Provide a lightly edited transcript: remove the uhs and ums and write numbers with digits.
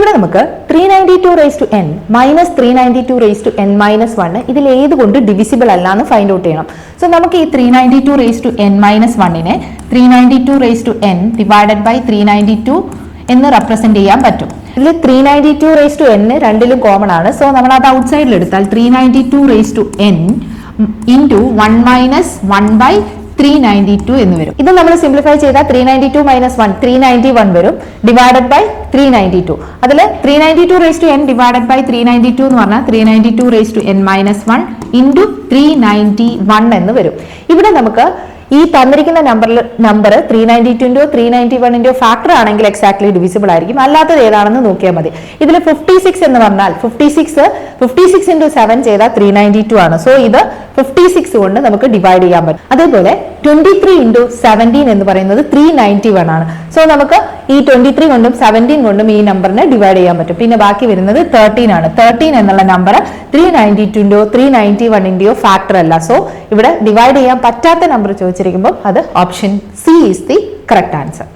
ഇവിടെ നമുക്ക് 392 raise to n minus 392 raise to n minus 1 ഇതിൽ ഏത് കൊണ്ട് ഡിവിസിബിൾ അല്ല എന്ന് ഫൈൻഡ് ഔട്ട് ചെയ്യണം. സോ നമുക്ക് ഈ 392 റേസ് ടു n മൈനസ് 1നെ 392 raise to n divided by 392 എന്ന് റെപ്രസെന്റ് ചെയ്യാൻ പറ്റും. ഇതിൽ 392 റേസ് ടു n രണ്ടിലും കോമൺ ആണ്. സോ നമ്മൾ അത് ഔട്ട് സൈഡിൽ എടുത്താൽ 392 raise to n into 1 minus 1 by 392 എന്ന് വരും. ഇത് നമ്മൾ സിംപ്ലിഫൈ ചെയ്താൽ 392 മൈനസ് 1 391 വരും ഡിവൈഡഡ് ബൈ 392. അതിൽ 392 raise to n divided by 392 എന്ന് പറഞ്ഞാൽ 392 raise to n minus 1 into 391 എന്ന് വരും. ഇവിടെ നമുക്ക് ഈ തന്നിരിക്കുന്ന നമ്പർ 392 391 ഫാക്ടർ ആണെങ്കിൽ എക്സാക്ട്ലി ഡിവിസിബിൾ ആയിരിക്കും. അല്ലാത്തത് ഏതാണെന്ന് നോക്കിയാൽ മതി. ഇതിൽ 56 എന്ന് പറഞ്ഞാൽ 56 ഇൻറ്റു 7 ചെയ്താൽ 392 ആണ്. സോ ഇത് 56 കൊണ്ട് നമുക്ക് ഡിവൈഡ് ചെയ്യാൻ പറ്റും. അതേപോലെ 23 ഇൻറ്റു 17 എന്ന് പറയുന്നത് 391 ആണ്. സോ നമുക്ക് ഈ 23 കൊണ്ടും 17 കൊണ്ടും ഈ നമ്പറിനെ ഡിവൈഡ് ചെയ്യാൻ പറ്റും. പിന്നെ ബാക്കി വരുന്നത് 13 ആണ്. 13 എന്നുള്ള നമ്പർ 392 391 ഫാക്ടർ അല്ല. സോ ഇവിടെ ഡിവൈഡ് ചെയ്യാൻ പറ്റാത്ത നമ്പർ ചോദിച്ചിരിക്കുമ്പോൾ അത് option C is the correct answer.